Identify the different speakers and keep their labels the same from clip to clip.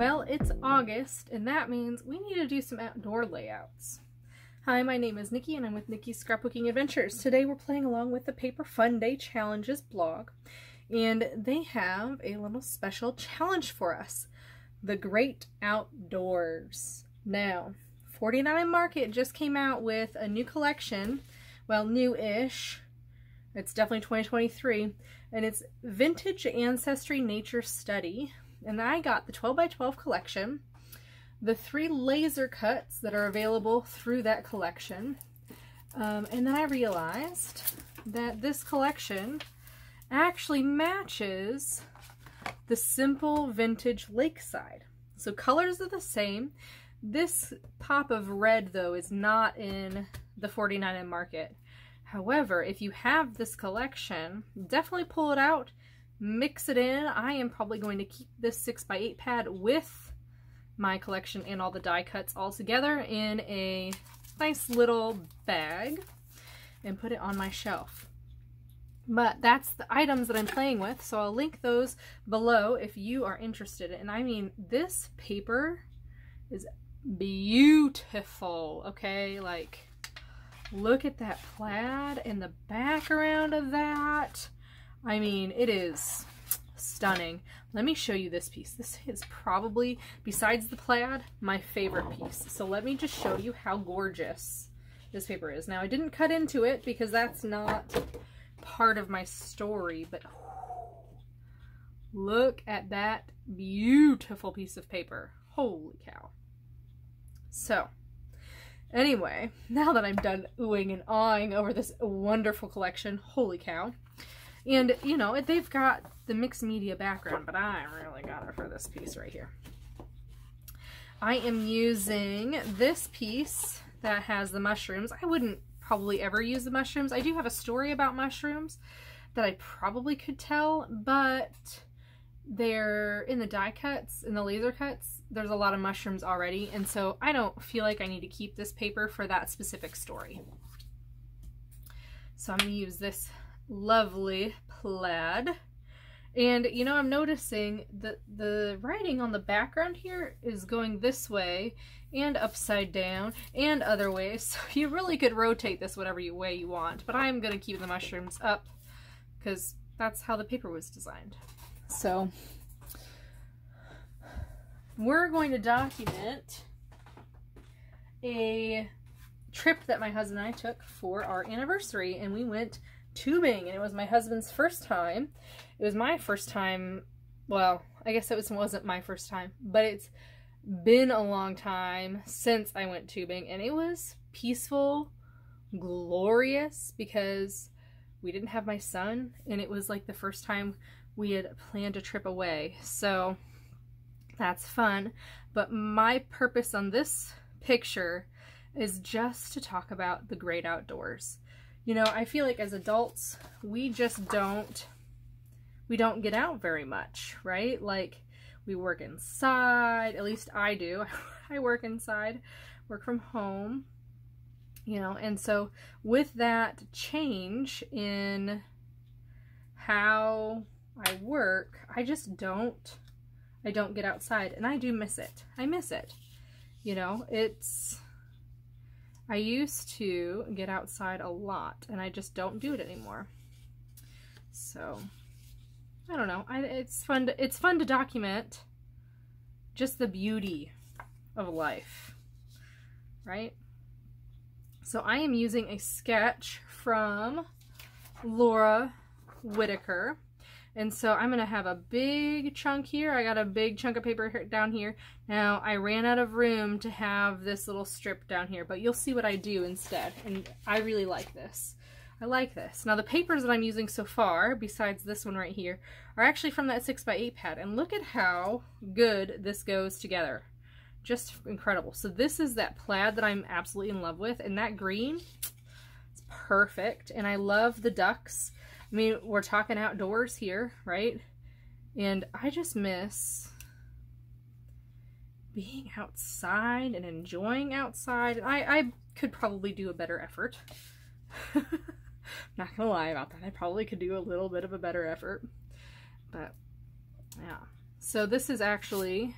Speaker 1: Well, it's August, and that means we need to do some outdoor layouts. Hi, my name is Nikki, and I'm with Nikki's Scrapbooking Adventures. Today we're playing along with the Paper Funday Challenges blog, and they have a little special challenge for us, the Great Outdoors. Now, 49 Market just came out with a new collection, well, new-ish. It's definitely 2023, and it's Vintage Ancestry Nature Study. And I got the 12 by 12 collection, the 3 laser cuts that are available through that collection, and then I realized that this collection actually matches the simple vintage lakeside. So colors are the same. This pop of red, though, is not in the 49 Market. However, if you have this collection, definitely pull it out, mix it in. I am probably going to keep this 6x8 pad with my collection and all the die cuts all together in a nice little bag and put it on my shelf. But that's the items that I'm playing with, so I'll link those below if you are interested. And I mean, this paper is beautiful, okay? Like, look at that plaid and the background of that. I mean, it is stunning. Let me show you this piece. This is probably, besides the plaid, my favorite piece. So let me just show you how gorgeous this paper is. Now, I didn't cut into it because that's not part of my story, but look at that beautiful piece of paper. Holy cow. So, anyway, now that I'm done oohing and awing over this wonderful collection, holy cow. And, you know, they've got the mixed media background, but I really got it for this piece right here. I am using this piece that has the mushrooms. I wouldn't probably ever use the mushrooms. I do have a story about mushrooms that I probably could tell, but they're in the die cuts, in the laser cuts, there's a lot of mushrooms already, and so I don't feel like I need to keep this paper for that specific story. So I'm going to use this lovely plaid. And you know, I'm noticing that the writing on the background here is going this way and upside down and other ways, so you really could rotate this whatever way you want, but I'm going to keep the mushrooms up because that's how the paper was designed. So we're going to document a trip that my husband and I took for our anniversary, and we went tubing, and it was my husband's first time. It was my first time. Well, I guess it wasn't my first time, but it's been a long time since I went tubing, and it was peaceful, glorious, because we didn't have my son, and it was like the first time we had planned a trip away, so that's fun. But my purpose on this picture is just to talk about the great outdoors. You know, I feel like as adults, we just don't get out very much, right? Like, we work inside, at least I do. I work inside, work from home, you know, and so with that change in how I work, I don't get outside, and I do miss it. I miss it. You know, I used to get outside a lot, and I just don't do it anymore. So, I don't know. It's fun to document just the beauty of life, right? So I am using a sketch from Laura Whitaker. And so I'm going to have a big chunk here. I got a big chunk of paper down here. Now, I ran out of room to have this little strip down here, but you'll see what I do instead. And I really like this. I like this. Now, the papers that I'm using so far, besides this one right here, are actually from that 6x8 pad. And look at how good this goes together. Just incredible. So this is that plaid that I'm absolutely in love with. And that green, it's perfect. And I love the ducks. I mean, we're talking outdoors here, right? And I just miss being outside and enjoying outside. And I could probably do a better effort. Not gonna lie about that. I probably could do a little bit of a better effort. But, yeah. So this is actually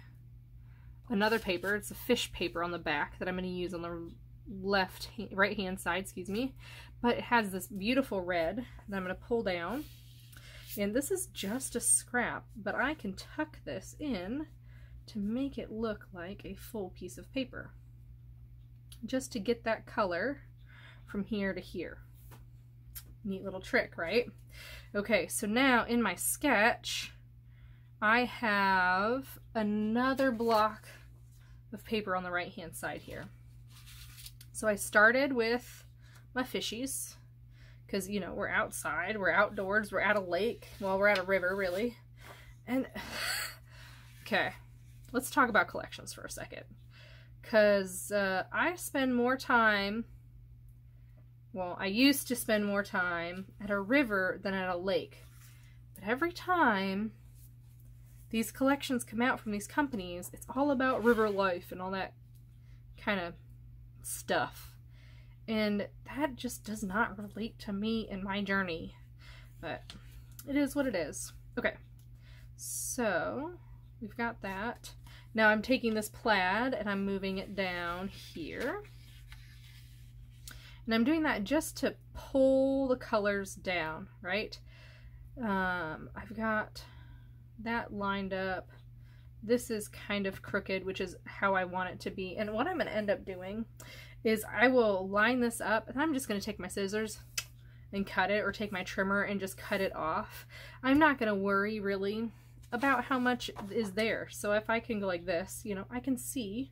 Speaker 1: another paper. It's a fish paper on the back that I'm going to use on the right hand side, excuse me. But it has this beautiful red that I'm going to pull down. And this is just a scrap, but I can tuck this in to make it look like a full piece of paper. Just to get that color from here to here. Neat little trick, right? Okay, so now in my sketch, I have another block of paper on the right hand side here. So I started with my fishies, because, you know, we're outside, we're outdoors, we're at a lake. Well, we're at a river, really. And, okay, let's talk about collections for a second. Because I spend more time, well, I used to spend more time at a river than at a lake. But every time these collections come out from these companies, it's all about river life and all that kind of stuff. And that just does not relate to me and my journey. But it is what it is. Okay, so we've got that. Now I'm taking this plaid and I'm moving it down here. And I'm doing that just to pull the colors down, right? I've got that lined up. This is kind of crooked, which is how I want it to be. And what I'm going to end up doing is I will line this up, and I'm just going to take my scissors and cut it, or take my trimmer and just cut it off. I'm not going to worry really about how much is there. So if I can go like this, you know, I can see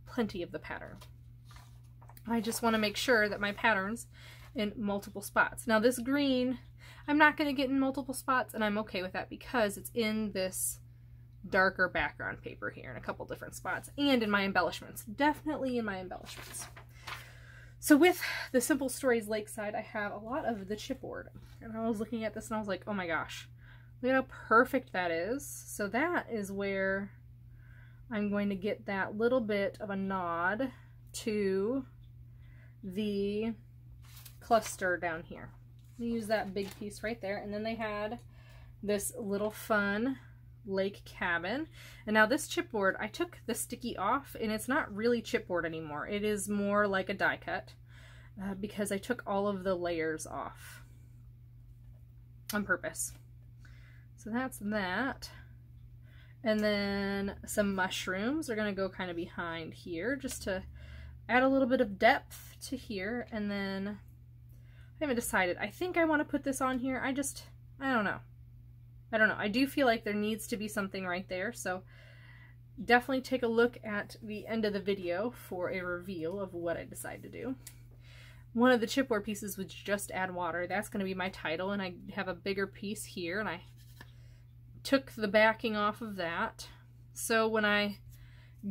Speaker 1: plenty of the pattern. I just want to make sure that my pattern's in multiple spots. Now this green, I'm not going to get in multiple spots, and I'm okay with that because it's in this darker background paper here in a couple different spots, and in my embellishments, definitely in my embellishments. So with the Simple Stories Lakeside, I have a lot of the chipboard, and I was looking at this and I was like, oh my gosh, look at how perfect that is. So that is where I'm going to get that little bit of a nod to the cluster down here. I'm gonna use that big piece right there, and then they had this little fun lake cabin. And now this chipboard, I took the sticky off, and it's not really chipboard anymore. It is more like a die cut because I took all of the layers off on purpose. So that's that. And then some mushrooms are going to go kind of behind here just to add a little bit of depth to here. And then I haven't decided. I think I want to put this on here. I don't know. I do feel like there needs to be something right there, so definitely take a look at the end of the video for a reveal of what I decide to do. One of the chipboard pieces was just add water. That's going to be my title, and I have a bigger piece here, and I took the backing off of that. So when I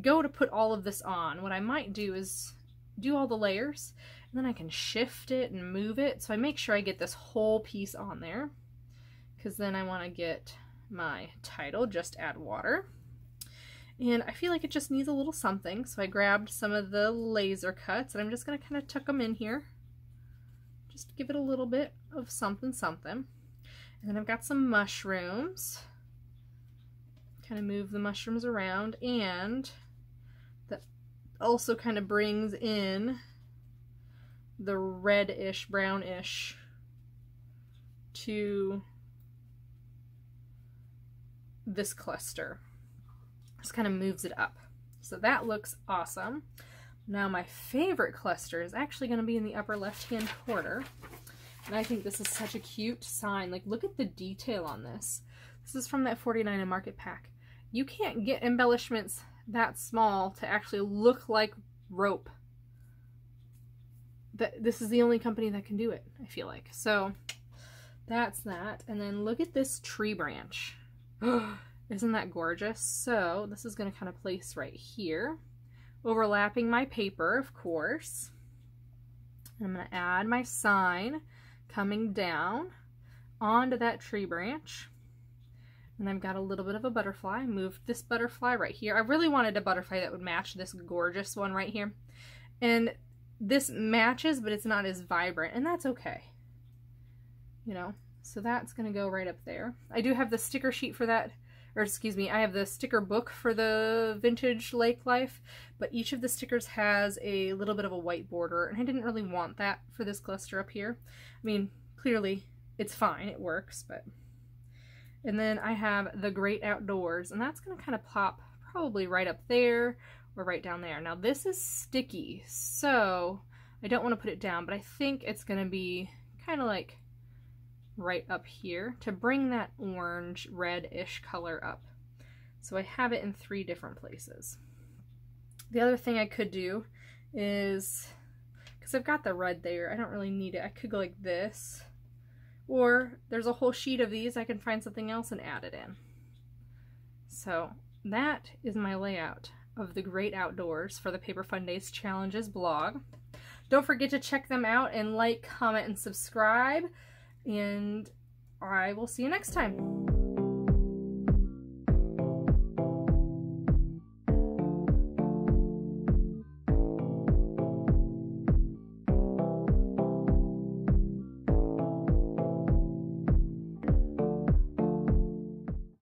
Speaker 1: go to put all of this on, what I might do is do all the layers, and then I can shift it and move it, so I make sure I get this whole piece on there. Because then I want to get my title, just add water. And I feel like it just needs a little something, so I grabbed some of the laser cuts, and I'm just going to kind of tuck them in here. Just to give it a little bit of something, something. And then I've got some mushrooms. Kind of move the mushrooms around, and that also kind of brings in the reddish, brownish to this cluster. Just kind of moves it up. So that looks awesome. Now my favorite cluster is actually going to be in the upper left hand corner, and I think this is such a cute sign. Like, look at the detail on this. This is from that 49 in Market pack. You can't get embellishments that small to actually look like rope. This is the only company that can do it, I feel like. So that's that. And then look at this tree branch. Isn't that gorgeous? So this is going to kind of place right here, overlapping my paper, of course. And I'm going to add my sign coming down onto that tree branch. And I've got a little bit of a butterfly. Moved this butterfly right here. I really wanted a butterfly that would match this gorgeous one right here. And this matches, but it's not as vibrant, and that's okay. You know? So that's going to go right up there. I do have the sticker sheet for that or excuse me, I have the sticker book for the vintage lake life, but each of the stickers has a little bit of a white border, and I didn't really want that for this cluster up here. I mean, clearly it's fine, it works, but... And then I have the Great Outdoors, and that's going to kind of pop probably right up there or right down there. Now this is sticky, so I don't want to put it down, but I think it's going to be kind of like right up here to bring that orange red-ish color up. So I have it in 3 different places. The other thing I could do is, because I've got the red there, I don't really need it. I could go like this, or there's a whole sheet of these. I can find something else and add it in. So that is my layout of the Great Outdoors for the Paper Fun Days Challenges blog. Don't forget to check them out and like, comment, and subscribe. And I will see you next time.